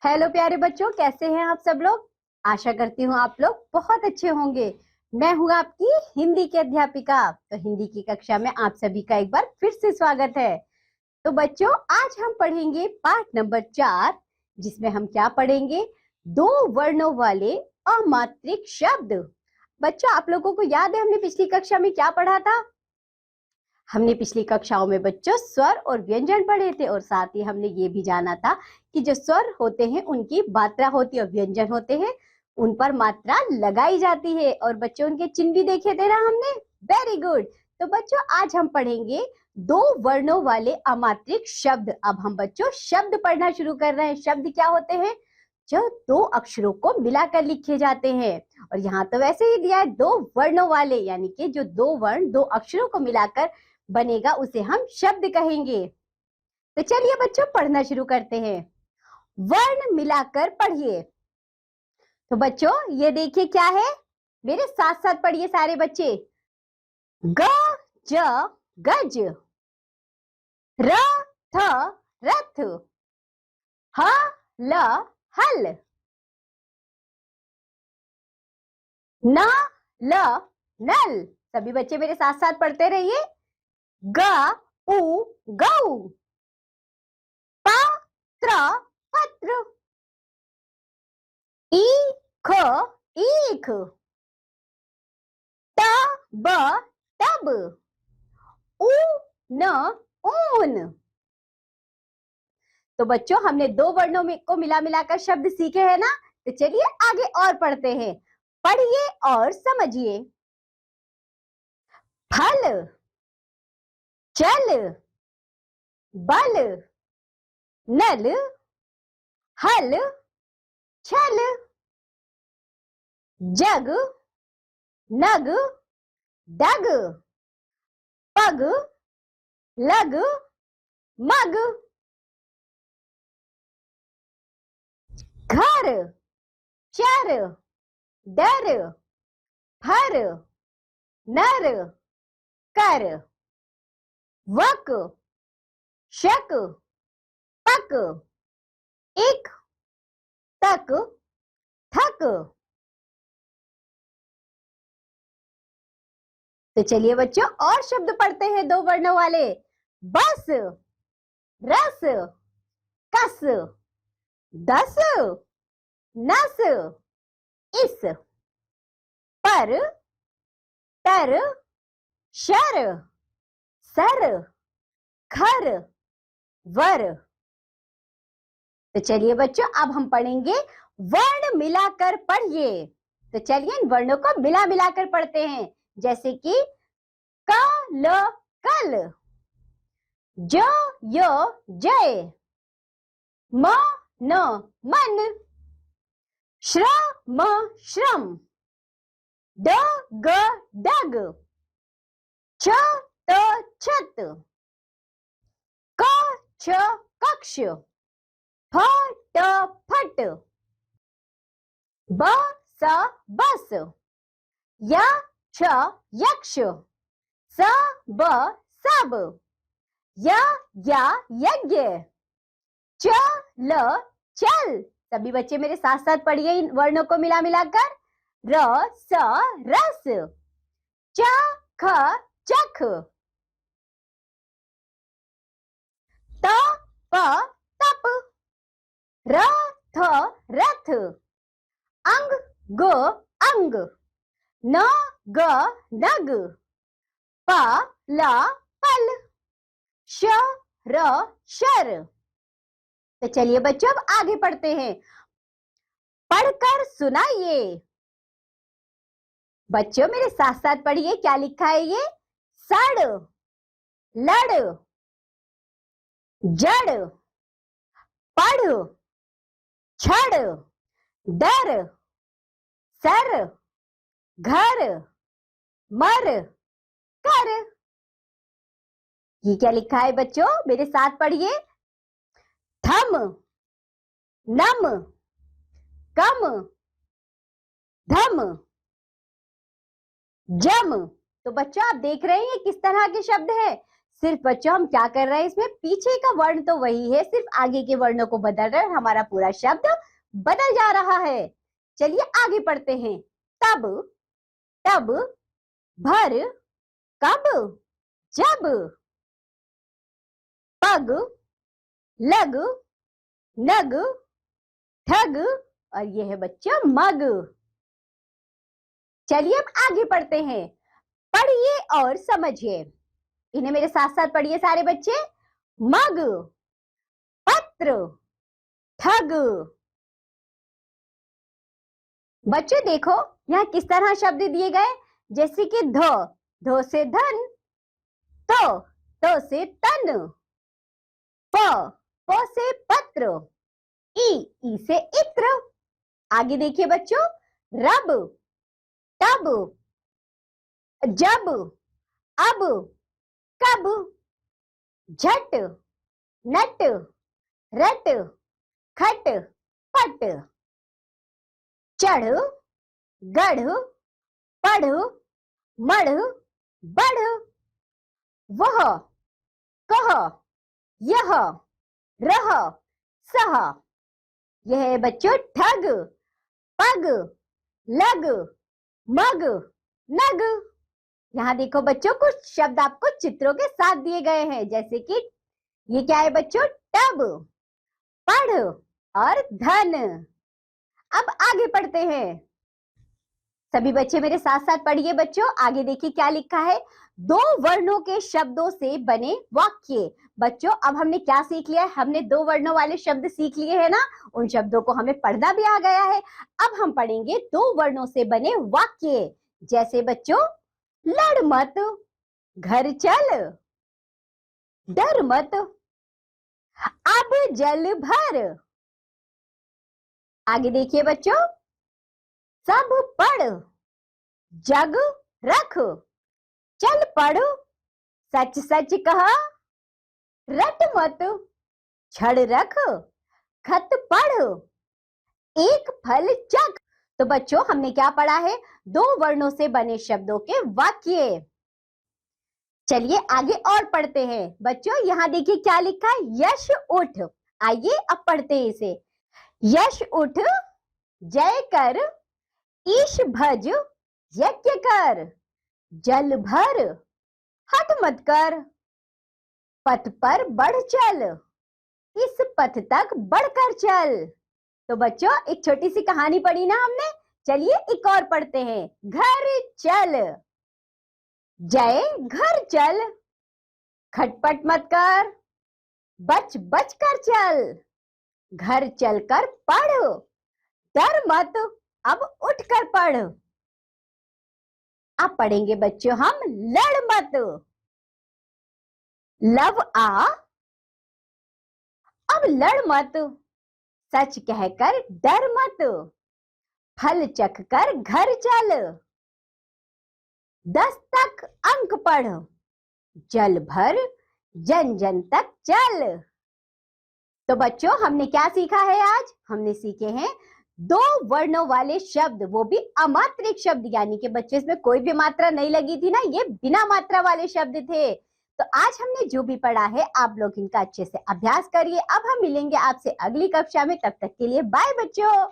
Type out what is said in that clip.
Hello प्यारे बच्चों, कैसे हैं आप सब लोग। आशा करती हूँ आप लोग बहुत अच्छे होंगे। मैं हूँ आपकी हिंदी की अध्यापिका। तो हिंदी की कक्षा में आप सभी का एक बार फिर से स्वागत है। तो बच्चों, आज हम पढ़ेंगे पाठ नंबर 4, जिसमें हम क्या पढ़ेंगे, 2 वर्णों वाले अमात्रिक शब्द। बच्चों, आप लोगों को याद है हमने पिछली कक्षा में क्या पढ़ा था। हमने पिछली कक्षाओं में बच्चों स्वर और व्यंजन पढ़े थे, और साथ ही हमने ये भी जाना था कि जो स्वर होते हैं उनकी मात्रा होती है और व्यंजन होते हैं उन पर मात्रा लगाई जाती है। और बच्चों उनके चिन्ह भी देखे थे ना हमने। Very good. तो बच्चों, आज हम पढ़ेंगे 2 वर्णों वाले अमात्रिक शब्द। अब हम बच्चों शब्द पढ़ना शुरू कर रहे हैं। शब्द क्या होते हैं? जो 2 अक्षरों को मिलाकर लिखे जाते हैं। और यहाँ तो वैसे ही दिया है 2 वर्णों वाले, यानी कि जो 2 वर्ण 2 अक्षरों को मिलाकर बनेगा उसे हम शब्द कहेंगे। तो चलिए बच्चों पढ़ना शुरू करते हैं। वर्ण मिलाकर पढ़िए। तो बच्चों ये देखिए क्या है, मेरे साथ साथ पढ़िए सारे बच्चे। ग ज गज, र थ रथ, ह ल हल, न ल नल। सभी बच्चे मेरे साथ साथ पढ़ते रहिए। ग उ गौ, प त्र पत्र, ईख ईख, तब तब, ऊन ऊन। तो बच्चों हमने 2 वर्णों में को मिला मिलाकर शब्द सीखे हैं ना। तो चलिए आगे और पढ़ते हैं। पढ़िए और समझिए। फल, चल, बल, नल, हल, छल, जग, नग, डग, पग, लग, मग, घर, चर, डर, फर, नर, कर, वक, शक, पक, इक, तक, थक। तो चलिए बच्चों और शब्द पढ़ते हैं 2 वर्णों वाले। बस, रस, कस, दस, नस, इस, पर, तर, शर, सर, खर, वर। तो चलिए बच्चों अब हम पढ़ेंगे वर्ण मिलाकर पढ़िए। तो चलिए इन वर्णों को मिला मिलाकर पढ़ते हैं। जैसे कि क ल कल, ज य जय, म न मन, श्र म श्रम, ड ग डग, छ त छत, क छ कक्ष, फ ट फट, ब स बस, य छ यक्ष, स ब सब, य या यज्ञ, च ल चल। सभी बच्चे मेरे साथ साथ पढ़िए इन वर्णों को मिला मिलाकर। र स रस, च ख चख, त प तप, र थ रथ, अंग ग अंग, न ग नग, प ल पल, श र शर। तो चलिए बच्चों अब आगे पढ़ते हैं। पढ़कर सुनाइए। बच्चों मेरे साथ साथ पढ़िए क्या लिखा है ये। सड़, लड़, जड़, पढ़, छड़, डर, सर, घर, मर, कर। ये क्या लिखा है बच्चों, मेरे साथ पढ़िए। थम, नम, कम, धम, जम। तो बच्चों आप देख रहे हैं किस तरह के शब्द है। सिर्फ बच्चों हम क्या कर रहे हैं, इसमें पीछे का वर्ण तो वही है, सिर्फ आगे के वर्णों को बदल रहे हैं, हमारा पूरा शब्द बदल जा रहा है। चलिए आगे पढ़ते हैं। तब, तब, भर, कब, जब, पग, लग, नग, ठग, और ये है बच्चों मग। चलिए अब आगे पढ़ते हैं। पढ़िए और समझिए, इन्हें मेरे साथ साथ पढ़िए सारे बच्चे। मग, पत्र, ठग। बच्चों देखो यहाँ किस तरह शब्द दिए गए, जैसे कि धो, धो से धन, तो से तन, प से पत्र, ई से इत्र। आगे देखिए बच्चों, रब, तब, जब, अब, कब, झट, नट, रट, खट, पट, चढ़, गढ़, पढ़, मढ़, बढ़, वह, कह, यह, रह, सह। यह है बच्चों ठग, पग, लग, मग, नग। यहाँ देखो बच्चों कुछ शब्द आपको चित्रों के साथ दिए गए हैं, जैसे कि ये क्या है बच्चों, टब, पढ़ और धन। अब आगे पढ़ते हैं। सभी बच्चे मेरे साथ साथ पढ़िए बच्चों। आगे देखिए क्या लिखा है, दो वर्णों के शब्दों से बने वाक्य। बच्चों अब हमने क्या सीख लिया है, हमने दो वर्णों वाले शब्द सीख लिए हैं ना, उन शब्दों को हमें पढ़ना भी आ गया है। अब हम पढ़ेंगे दो वर्णों से बने वाक्य, जैसे बच्चों लड़ मत, घर चल, डर मत, अब जल भर। आगे देखिए बच्चों, सब पढ़, जग रख, चल पढ़, सच सच कहा, रट मत, छड़ रख, खत पढ़, एक फल चख। तो बच्चों हमने क्या पढ़ा है, दो वर्णों से बने शब्दों के वाक्य। चलिए आगे और पढ़ते हैं बच्चों। यहाँ देखिए क्या लिखा है, यश उठ। आइए अब पढ़ते हैं इसे। यश उठ, जय कर, ईश भज, यज्ञ कर, जल भर, हट मत कर, पथ पर बढ़ चल, इस पथ तक बढ़कर चल। तो बच्चों एक छोटी सी कहानी पढ़ी ना हमने, चलिए एक और पढ़ते हैं। घर चल, जय घर चल, खटपट मत कर, बच बच कर चल, घर चलकर पढ़, डर मत, अब उठ कर पढ़। अब पढ़ेंगे बच्चों हम लड़ मत। लव आ, अब लड़ मत, सच कहकर डर मत, फल चख कर घर चल, 10 तक अंक पढ़, जल भर जन जन तक चल। तो बच्चों हमने क्या सीखा है आज, हमने सीखे हैं दो वर्णों वाले शब्द, वो भी अमात्रिक शब्द, यानी कि बच्चे इसमें कोई भी मात्रा नहीं लगी थी ना, ये बिना मात्रा वाले शब्द थे। तो आज हमने जो भी पढ़ा है आप लोग इनका अच्छे से अभ्यास करिए। अब हम मिलेंगे आपसे अगली कक्षा में, तब तक के लिए बाय बच्चों।